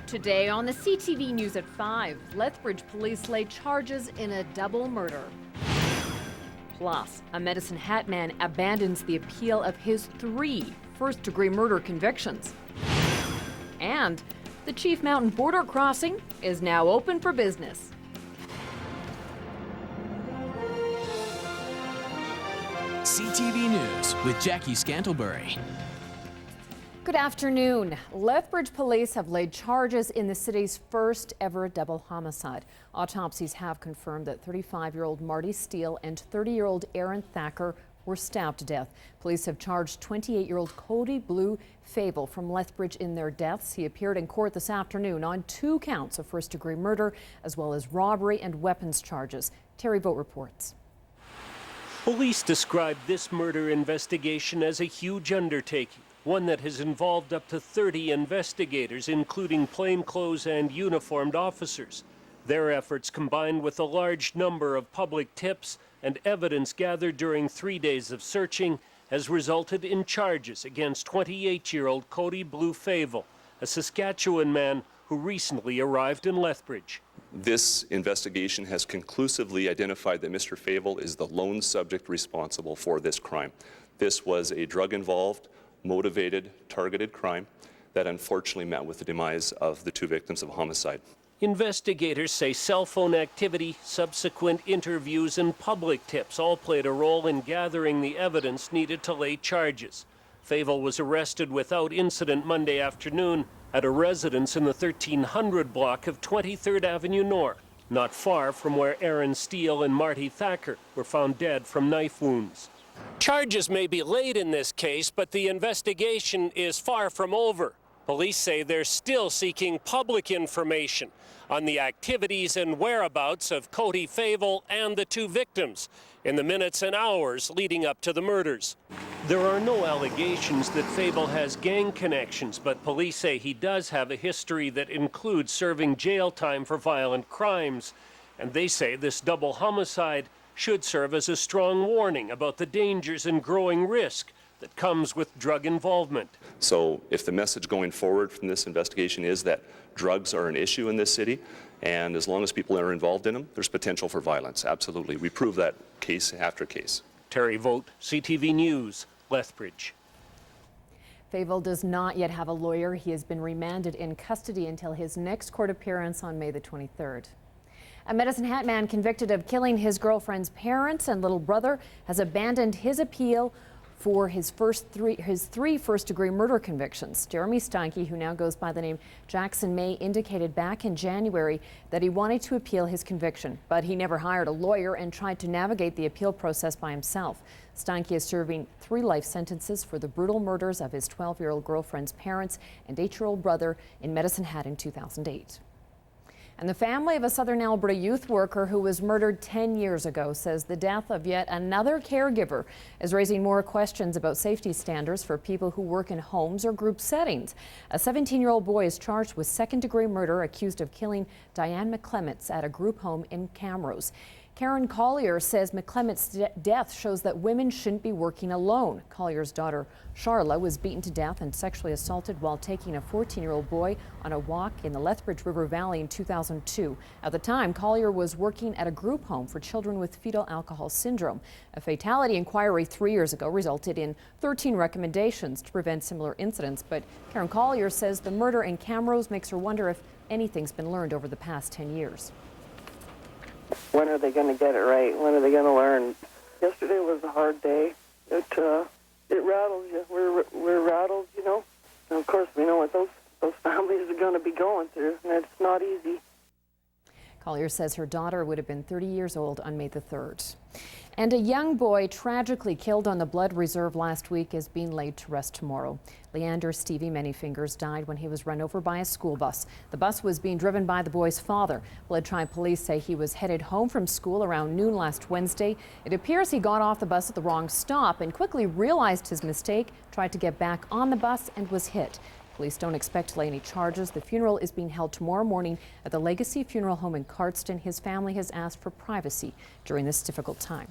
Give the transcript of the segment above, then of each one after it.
Today on the CTV News at 5, Lethbridge police lay charges in a double murder. Plus, a Medicine Hat man abandons the appeal of his 3 first-degree murder convictions. And the Chief Mountain border crossing is now open for business. CTV News with Jackie Scantlebury. Good afternoon. Lethbridge police have laid charges in the city's first ever double homicide. Autopsies have confirmed that 35-year-old Marty Steele and 30-year-old Aaron Thacker were stabbed to death. Police have charged 28-year-old Cody Blue Fable from Lethbridge in their deaths. He appeared in court this afternoon on 2 counts of first-degree murder, as well as robbery and weapons charges. Terry Vogt reports. Police described this murder investigation as a huge undertaking, one that has involved up to 30 investigators, including plainclothes and uniformed officers. Their efforts, combined with a large number of public tips and evidence gathered during 3 days of searching, has resulted in charges against 28-year-old Cody Blue Fable, a Saskatchewan man who recently arrived in Lethbridge. This investigation has conclusively identified that Mr. Fable is the lone subject responsible for this crime. This was a drug-involved, motivated, targeted crime that unfortunately met with the demise of the 2 victims of homicide. Investigators say cell phone activity, subsequent interviews, and public tips all played a role in gathering the evidence needed to lay charges. Fable was arrested without incident Monday afternoon at a residence in the 1300 block of 23rd Avenue North, not far from where Aaron Steele and Marty Thacker were found dead from knife wounds. Charges may be laid in this case, but the investigation is far from over. Police say they're still seeking public information on the activities and whereabouts of Cody Fable and the 2 victims in the minutes and hours leading up to the murders. There are no allegations that Fable has gang connections, but police say he does have a history that includes serving jail time for violent crimes. And they say this double homicide should serve as a strong warning about the dangers and growing risk that comes with drug involvement. So if the message going forward from this investigation is that drugs are an issue in this city, and as long as people are involved in them, there's potential for violence. Absolutely. We prove that case after case. Terry Vogt, CTV News, Lethbridge. Fable does not yet have a lawyer. He has been remanded in custody until his next court appearance on May the 23rd. A Medicine Hat man convicted of killing his girlfriend's parents and little brother has abandoned his appeal for his 3 first-degree murder convictions. Jeremy Steinke, who now goes by the name Jackson May, indicated back in January that he wanted to appeal his conviction, but he never hired a lawyer and tried to navigate the appeal process by himself. Steinke is serving 3 life sentences for the brutal murders of his 12-year-old girlfriend's parents and 8-year-old brother in Medicine Hat in 2008. And the family of a Southern Alberta youth worker who was murdered 10 years ago says the death of yet another caregiver is raising more questions about safety standards for people who work in homes or group settings. A 17-year-old boy is charged with second-degree murder, accused of killing Diane McClements at a group home in Camrose. Karen Collier says McClement's death shows that women shouldn't be working alone. Collier's daughter, Charla, was beaten to death and sexually assaulted while taking a 14-year-old boy on a walk in the Lethbridge River Valley in 2002. At the time, Collier was working at a group home for children with fetal alcohol syndrome. A fatality inquiry 3 years ago resulted in 13 recommendations to prevent similar incidents, but Karen Collier says the murder in Camrose makes her wonder if anything's been learned over the past 10 years. When are they going to get it right? When are they going to learn? Yesterday was a hard day. It rattles you. We're rattled, you know. And of course, we know what those families are going to be going through, and it's not easy. Collier says her daughter would have been 30 years old on May the 3rd. And a young boy tragically killed on the Blood Reserve last week is being laid to rest tomorrow. Leander Stevie Manyfingers died when he was run over by a school bus. The bus was being driven by the boy's father. Blood Tribe police say he was headed home from school around noon last Wednesday. It appears he got off the bus at the wrong stop and quickly realized his mistake, tried to get back on the bus and was hit. Police don't expect to lay any charges. The funeral is being held tomorrow morning at the Legacy Funeral Home in Cardston. His family has asked for privacy during this difficult time.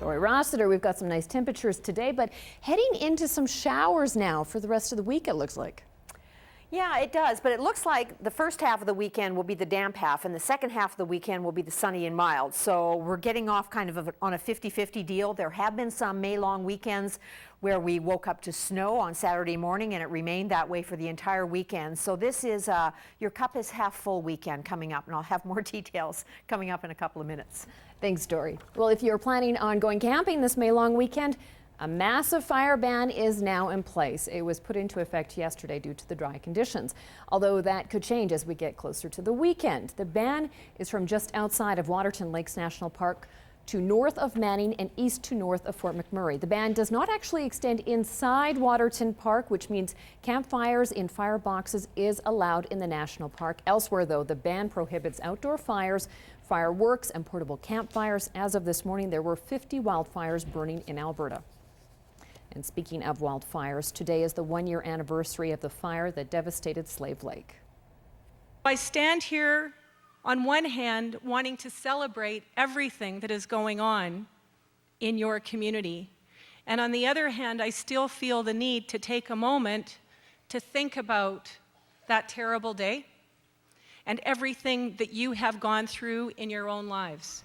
Dory Rossiter, we've got some nice temperatures today, but heading into some showers now for the rest of the week, it looks like. Yeah, it does, but it looks like the first half of the weekend will be the damp half, and the second half of the weekend will be the sunny and mild. So we're getting off kind of on a 50-50 deal. There have been some May-long weekends where we woke up to snow on Saturday morning, and it remained that way for the entire weekend. So this is your cup is half full weekend coming up, and I'll have more details coming up in a couple of minutes. Thanks, Dory. Well, if you're planning on going camping this May-long weekend, a massive fire ban is now in place. It was put into effect yesterday due to the dry conditions, although that could change as we get closer to the weekend. The ban is from just outside of Waterton Lakes National Park to north of Manning and east to north of Fort McMurray. The ban does not actually extend inside Waterton Park, which means campfires in fireboxes is allowed in the national park. Elsewhere, though, the ban prohibits outdoor fires, fireworks, and portable campfires. As of this morning, there were 50 wildfires burning in Alberta. And speaking of wildfires, today is the one-year anniversary of the fire that devastated Slave Lake. I stand here on one hand wanting to celebrate everything that is going on in your community, and on the other hand, I still feel the need to take a moment to think about that terrible day and everything that you have gone through in your own lives.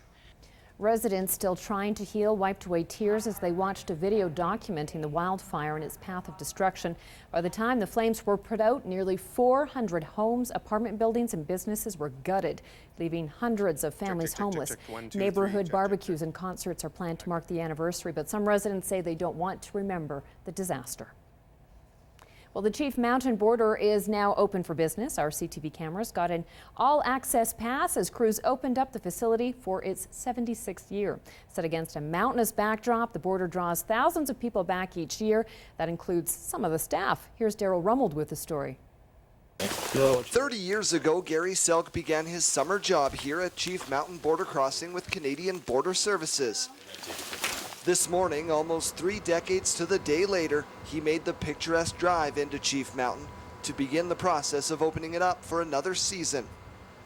Residents still trying to heal wiped away tears as they watched a video documenting the wildfire and its path of destruction. By the time the flames were put out, nearly 400 homes, apartment buildings, and businesses were gutted, leaving hundreds of families homeless. Neighborhood barbecues and concerts are planned to mark the anniversary, but some residents say they don't want to remember the disaster. Well, the Chief Mountain Border is now open for business. Our CTV cameras got an all-access pass as crews opened up the facility for its 76th year. Set against a mountainous backdrop, the border draws thousands of people back each year. That includes some of the staff. Here's Daryl Rummold with the story. 30 years ago, Gary Selk began his summer job here at Chief Mountain Border Crossing with Canadian Border Services. This morning, almost 3 decades to the day later, he made the picturesque drive into Chief Mountain to begin the process of opening it up for another season.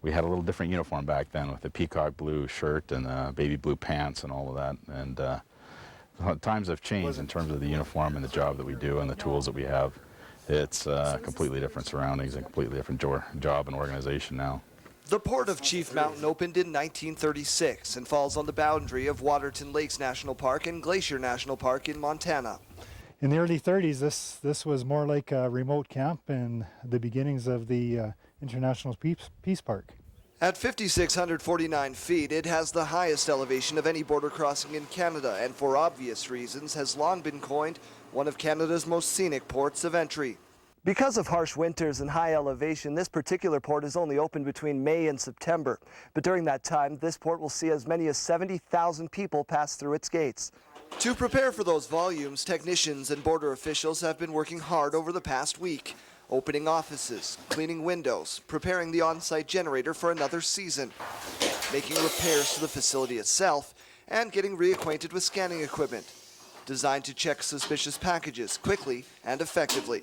We had a little different uniform back then with a peacock blue shirt and baby blue pants and all of that. And times have changed in terms of the uniform and the job that we do and the tools that we have. It's completely different surroundings and completely different job and organization now. The Port of Chief Mountain opened in 1936 and falls on the boundary of Waterton Lakes National Park and Glacier National Park in Montana. In the early 30s, this was more like a remote camp and the beginnings of the International Peace Park. At 5,649 feet, it has the highest elevation of any border crossing in Canada and for obvious reasons has long been coined one of Canada's most scenic ports of entry. Because of harsh winters and high elevation, this particular port is only open between May and September. But during that time, this port will see as many as 70,000 people pass through its gates. To prepare for those volumes, technicians and border officials have been working hard over the past week, opening offices, cleaning windows, preparing the on-site generator for another season, making repairs to the facility itself, and getting reacquainted with scanning equipment, designed to check suspicious packages quickly and effectively.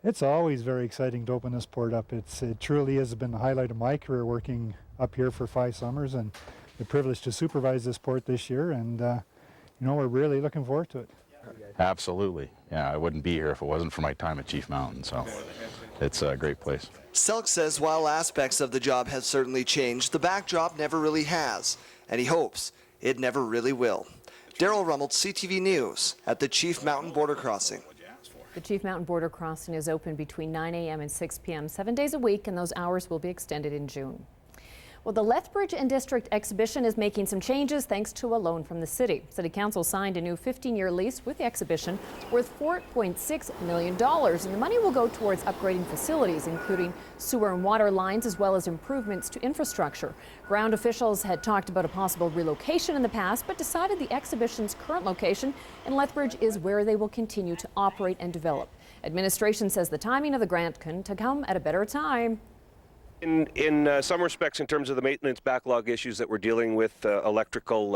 It's always very exciting to open this port up. It truly has been the highlight of my career working up here for 5 summers and the privilege to supervise this port this year, and we're really looking forward to it. Absolutely. Yeah, I wouldn't be here if it wasn't for my time at Chief Mountain, so it's a great place. Selk says while aspects of the job have certainly changed, the backdrop never really has, and he hopes it never really will. Daryl Rummold, CTV News, at the Chief Mountain Border Crossing. The Chief Mountain Border Crossing is open between 9 a.m. and 6 p.m. 7 days a week, and those hours will be extended in June. Well, the Lethbridge and District exhibition is making some changes thanks to a loan from the city. City Council signed a new 15-year lease with the exhibition worth $4.6 million, and the money will go towards upgrading facilities, including sewer and water lines, as well as improvements to infrastructure. Ground officials had talked about a possible relocation in the past, but decided the exhibition's current location in Lethbridge is where they will continue to operate and develop. Administration says the timing of the grant can come at a better time. In some respects, in terms of the maintenance backlog issues that we're dealing with, electrical,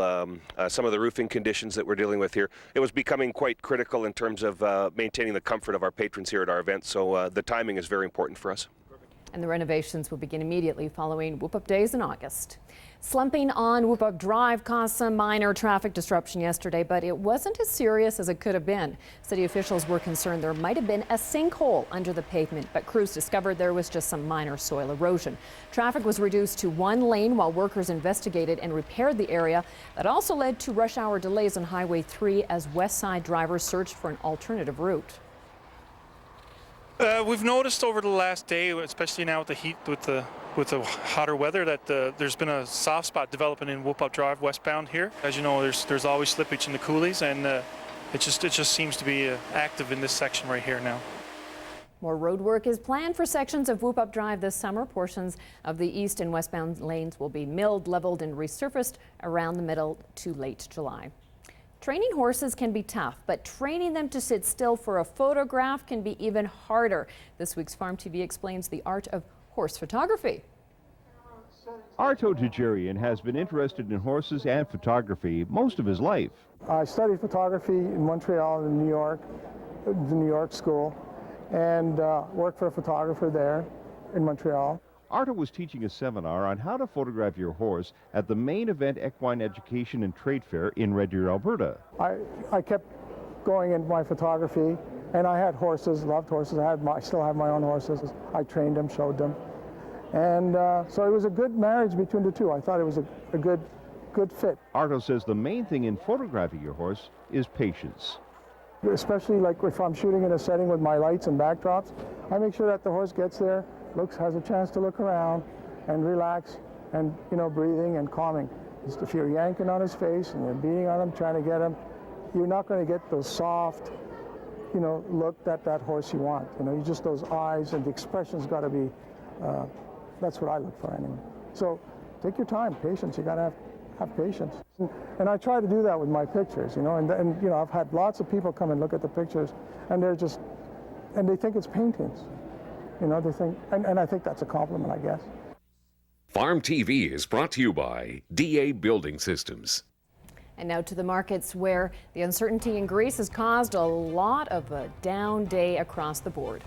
some of the roofing conditions that we're dealing with here, it was becoming quite critical in terms of maintaining the comfort of our patrons here at our event. So the timing is very important for us. And the renovations will begin immediately following Whoop Up Days in August. Slumping on Whoop Up Drive caused some minor traffic disruption yesterday, but it wasn't as serious as it could have been. City officials were concerned there might have been a sinkhole under the pavement, but crews discovered there was just some minor soil erosion. Traffic was reduced to one lane while workers investigated and repaired the area. That also led to rush hour delays on Highway 3 as West Side drivers searched for an alternative route. We've noticed over the last day, especially now with the heat, with the hotter weather, that there's been a soft spot developing in Whoop Up Drive westbound here. As you know, there's always slippage in the coulees, and it just seems to be active in this section right here now. More road work is planned for sections of Whoop Up Drive this summer. Portions of the east and westbound lanes will be milled, leveled, and resurfaced around the middle to late July. Training horses can be tough, but training them to sit still for a photograph can be even harder. This week's Farm TV explains the art of horse photography. Arto Tajarian has been interested in horses and photography most of his life. I studied photography in Montreal and New York, the New York school, and worked for a photographer there in Montreal. Arto was teaching a seminar on how to photograph your horse at the main event Equine Education and Trade Fair in Red Deer, Alberta. I kept going in my photography, and I had horses, loved horses. I still have my own horses. I trained them, showed them. And so it was a good marriage between the two. I thought it was a good fit. Arto says the main thing in photographing your horse is patience. Especially like if I'm shooting in a setting with my lights and backdrops, I make sure that the horse gets there, has a chance to look around and relax and, breathing and calming. Just if you're yanking on his face and you're beating on him, trying to get him, you're not going to get those soft, look that horse you want. You just those eyes and the expression's got to be, that's what I look for anyway. So take your time, patience. You got to have patience. And I try to do that with my pictures, and I've had lots of people come and look at the pictures and they think it's paintings. They think, and I think that's a compliment, I guess. Farm TV is brought to you by DA Building Systems. And now to the markets, where the uncertainty in Greece has caused a lot of a down day across the board.